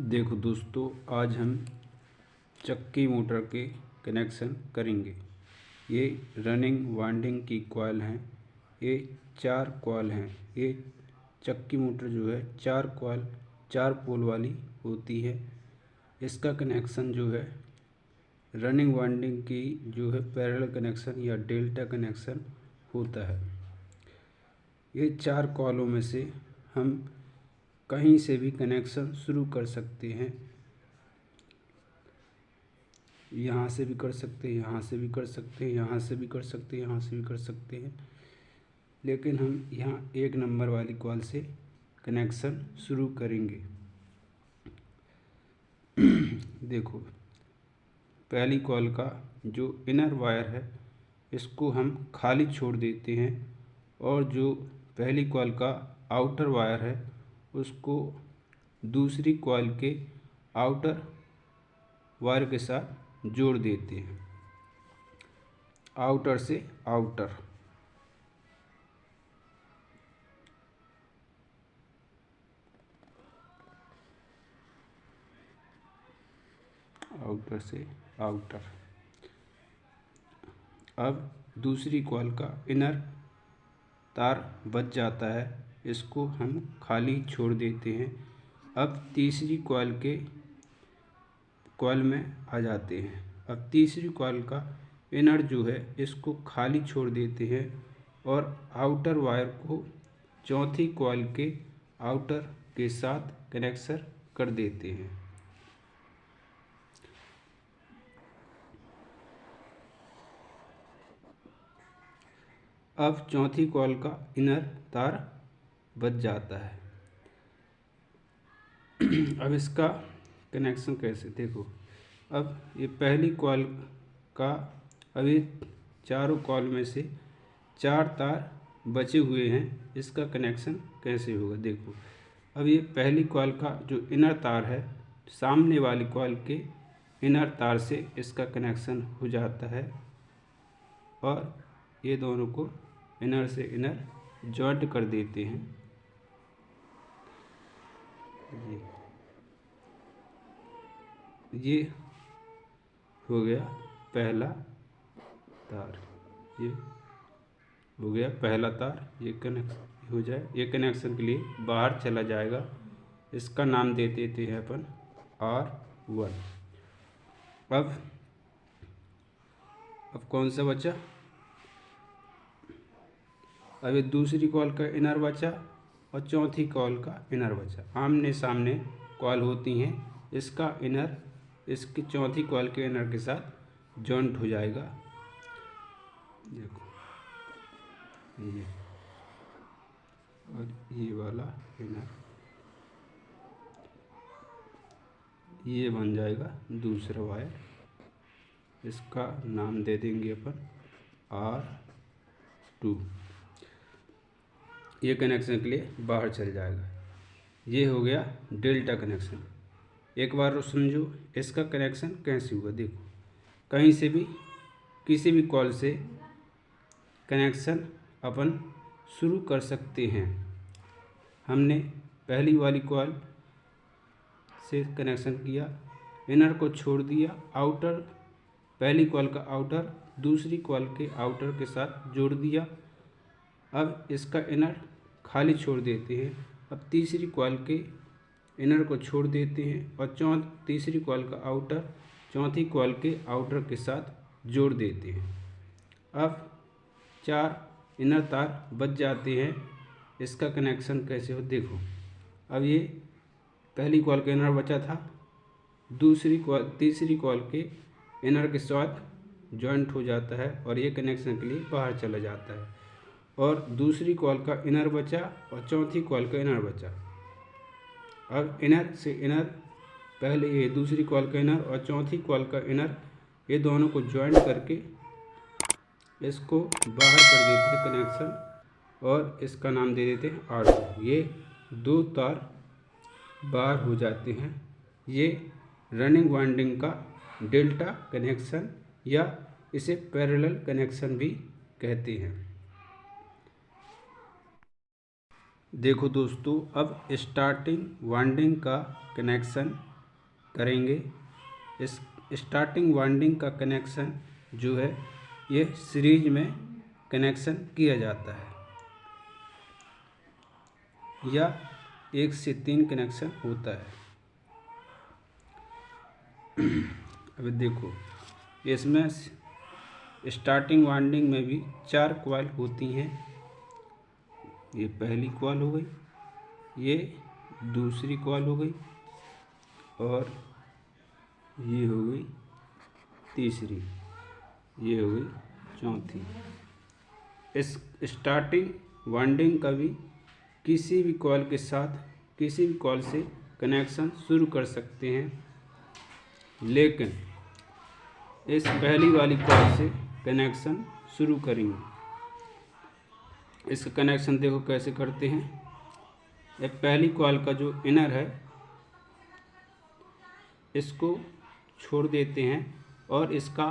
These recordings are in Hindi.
देखो दोस्तों, आज हम चक्की मोटर के कनेक्शन करेंगे। ये रनिंग वाइंडिंग की कॉइल हैं। ये 4 कॉइल हैं। ये चक्की मोटर जो है 4 कॉइल 4 पोल वाली होती है। इसका कनेक्शन जो है रनिंग वाइंडिंग की जो है पैरेलल कनेक्शन या डेल्टा कनेक्शन होता है। ये 4 कॉइलों में से हम कहीं से भी कनेक्शन शुरू कर सकते हैं। यहाँ से भी कर सकते हैं, यहाँ से भी कर सकते हैं, यहाँ से भी कर सकते हैं, यहाँ से भी कर सकते हैं, लेकिन हम यहाँ 1 नंबर वाली कॉइल से कनेक्शन शुरू करेंगे। देखो, पहली कॉइल का जो इनर वायर है इसको हम खाली छोड़ देते हैं और जो पहली कॉइल का आउटर वायर है उसको दूसरी कॉइल के आउटर वायर के साथ जोड़ देते हैं, आउटर से आउटर। आउटर से आउटर। अब दूसरी कॉइल का इनर तार बच जाता है, इसको हम खाली छोड़ देते हैं। अब तीसरी कॉइल में आ जाते हैं। अब तीसरी कॉइल का इनर जो है इसको खाली छोड़ देते हैं और आउटर वायर को चौथी कॉइल के आउटर के साथ कनेक्शन कर देते हैं। अब चौथी कॉइल का इनर तार बच जाता है। अब इसका कनेक्शन कैसे, देखो, अब ये पहली कॉइल का अभी चारों कॉइल में से 4 तार बचे हुए हैं, इसका कनेक्शन कैसे होगा। देखो, अब ये पहली कॉइल का जो इनर तार है सामने वाली कॉइल के इनर तार से इसका कनेक्शन हो जाता है और ये दोनों को इनर से इनर जॉइंट कर देते हैं। ये हो गया पहला तार, ये हो गया पहला तार। ये कनेक्शन हो जाए, ये कनेक्शन के लिए बाहर चला जाएगा। इसका नाम दे देते हैं अपन R1। अब कौन सा बचा, अब ये दूसरी कॉइल का इनर बचा और चौथी कॉइल का इनर बचा। आमने सामने कॉइल होती हैं, इसका इनर इसकी चौथी कॉइल के इनर के साथ जॉइंट हो जाएगा। देखो, ये और ये वाला इनर, ये बन जाएगा दूसरा वायर। इसका नाम दे देंगे अपन R2। ये कनेक्शन के लिए बाहर चल जाएगा। ये हो गया डेल्टा कनेक्शन। एक बार समझो इसका कनेक्शन कैसे हुआ। देखो, कहीं से भी किसी भी कॉइल से कनेक्शन अपन शुरू कर सकते हैं। हमने पहली वाली कॉइल से कनेक्शन किया, इनर को छोड़ दिया, आउटर पहली कॉइल का आउटर दूसरी कॉइल के आउटर के साथ जोड़ दिया। अब इसका इनर खाली छोड़ देते हैं। अब तीसरी कॉइल के इनर को छोड़ देते हैं और तीसरी कॉइल का आउटर चौथी कॉइल के आउटर के साथ जोड़ देते हैं। अब 4 इनर तार बच जाते हैं। इसका कनेक्शन कैसे हो, देखो, अब ये पहली कॉइल का इनर बचा था, तीसरी कॉइल के इनर के साथ जॉइंट हो जाता है और ये कनेक्शन के लिए बाहर चला जाता है। और दूसरी कॉइल का इनर बचा और चौथी कॉइल का इनर बचा। अब इनर से इनर, पहले ये दूसरी कॉइल का इनर और चौथी कॉइल का इनर, ये दोनों को ज्वाइंट करके इसको बाहर कर देते हैं कनेक्शन और इसका नाम दे देते हैं R2। ये 2 तार बाहर हो जाते हैं। ये रनिंग वाइंडिंग का डेल्टा कनेक्शन या इसे पैरेलल कनेक्शन भी कहते हैं। देखो दोस्तों, अब स्टार्टिंग वाइंडिंग का कनेक्शन करेंगे, इस स्टार्टिंग वाइंडिंग का कनेक्शन जो है ये सीरीज में कनेक्शन किया जाता है या 1 से 3 कनेक्शन होता है। अब देखो, इसमें स्टार्टिंग वाइंडिंग में भी 4 कॉइल होती हैं। ये पहली कॉइल हो गई, ये दूसरी कॉइल हो गई और ये हो गई तीसरी, ये हो गई चौथी। इस स्टार्टिंग वाइंडिंग का भी किसी भी कॉइल के साथ किसी भी कॉइल से कनेक्शन शुरू कर सकते हैं, लेकिन इस पहली वाली कॉइल से कनेक्शन शुरू करेंगे। इसका कनेक्शन देखो कैसे करते हैं। ये पहली कॉइल का जो इनर है इसको छोड़ देते हैं और इसका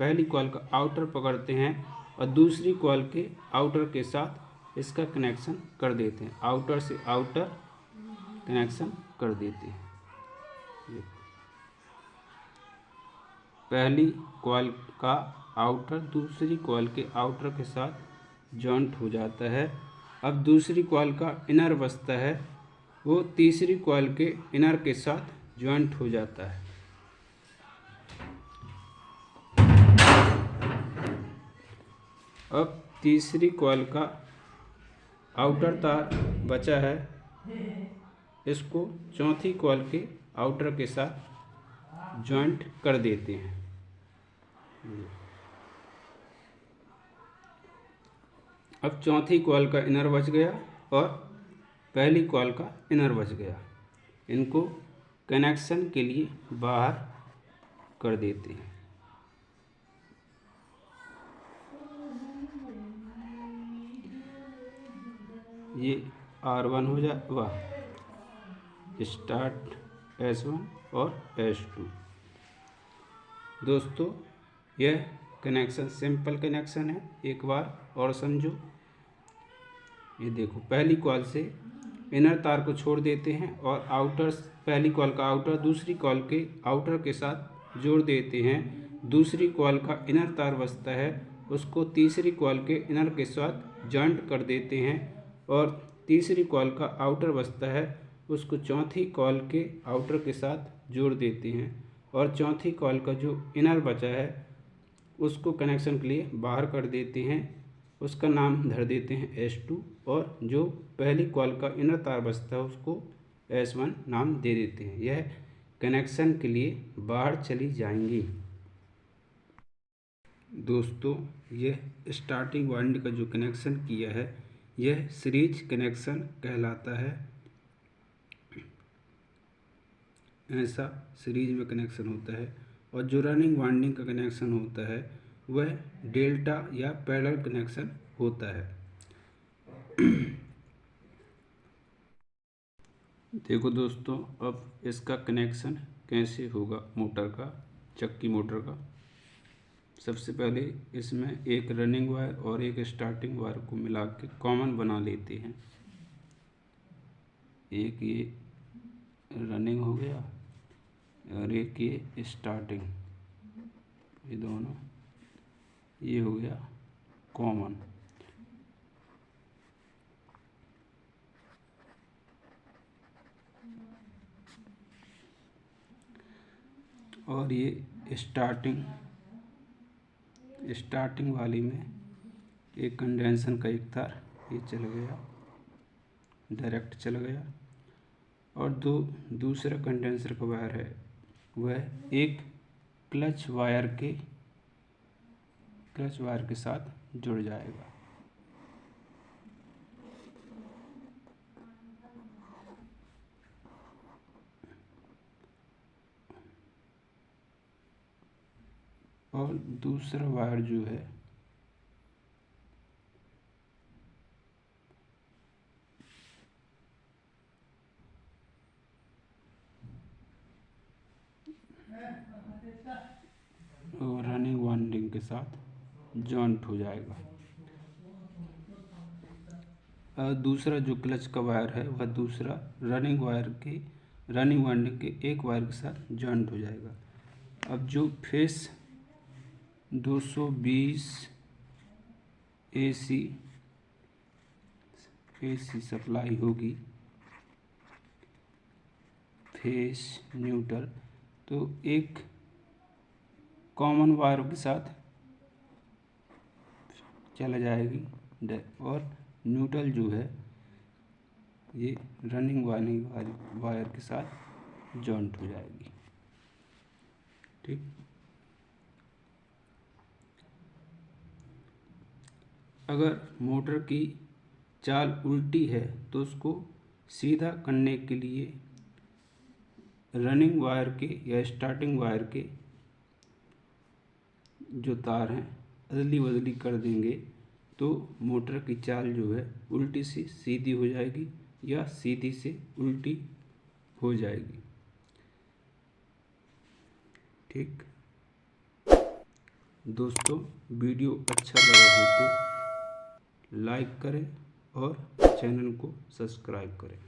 पहली कॉइल का आउटर पकड़ते हैं और दूसरी कॉइल के आउटर के साथ इसका कनेक्शन कर देते हैं। आउटर से आउटर कनेक्शन कर देते हैं। पहली कॉइल का आउटर दूसरी कॉइल के आउटर के साथ जॉइंट हो जाता है। अब दूसरी कॉइल का इनर बचता है, वो तीसरी कॉइल के इनर के साथ जॉइंट हो जाता है। अब तीसरी कॉइल का आउटर तार बचा है, इसको चौथी कॉइल के आउटर के साथ जॉइंट कर देते हैं। अब चौथी कॉइल का इनर बच गया और पहली कॉइल का इनर बच गया। इनको कनेक्शन के लिए बाहर कर देते हैं। ये R1 हो जाएगा, स्टार्ट S1 और S2। दोस्तों, यह कनेक्शन सिंपल कनेक्शन है, एक बार और समझो। ये देखो, पहली कॉइल से इनर तार को छोड़ देते हैं और आउटर, पहली कॉइल का आउटर दूसरी कॉइल के आउटर के साथ जोड़ देते हैं। दूसरी कॉइल का इनर तार बचता है, उसको तीसरी कॉइल के इनर के साथ जॉइंट कर देते हैं और तीसरी कॉइल का आउटर बचता है, उसको चौथी कॉइल के आउटर के साथ जोड़ देते हैं और चौथी कॉइल का जो इनर बचा है उसको कनेक्शन के लिए बाहर कर देते हैं। उसका नाम धर देते हैं S2 और जो पहली कॉइल का इनर तार बचता है उसको S1 नाम दे देते हैं। यह कनेक्शन के लिए बाहर चली जाएंगी। दोस्तों, यह स्टार्टिंग वाइंडिंग का जो कनेक्शन किया है यह सीरीज कनेक्शन कहलाता है। ऐसा सीरीज में कनेक्शन होता है। और जो रनिंग वाइंडिंग का कनेक्शन होता है वह डेल्टा या पैरेलल कनेक्शन होता है। देखो दोस्तों, अब इसका कनेक्शन कैसे होगा मोटर का, चक्की मोटर का। सबसे पहले इसमें एक रनिंग वायर और एक स्टार्टिंग वायर को मिला के कॉमन बना लेते हैं। एक ये रनिंग हो गया और एक ये स्टार्टिंग, ये दोनों ये हो गया कॉमन। और ये स्टार्टिंग वाली में एक कंडेंसर का एक तार ये चल गया, डायरेक्ट चल गया। और दूसरा कंडेंसर का वायर है वह एक क्लच वायर के साथ जुड़ जाएगा। और दूसरा वायर जो है वो रनिंग वाइंडिंग के साथ जॉइंट हो जाएगा। दूसरा जो क्लच का वायर है वह दूसरा रनिंग वायर के रनिंग वायर के एक वायर के साथ जॉइंट हो जाएगा। अब जो फेस 220 AC सप्लाई होगी फेस न्यूट्रल, तो एक कॉमन वायर के साथ चला जाएगी और न्यूट्रल जो है ये रनिंग वायर के साथ जॉइंट हो जाएगी। ठीक। अगर मोटर की चाल उल्टी है तो उसको सीधा करने के लिए रनिंग वायर के या स्टार्टिंग वायर के जो तार हैं अदली बदली कर देंगे तो मोटर की चाल जो है उल्टी से सीधी हो जाएगी या सीधी से उल्टी हो जाएगी। ठीक दोस्तों, वीडियो अच्छा लगा हो तो लाइक करें और चैनल को सब्सक्राइब करें।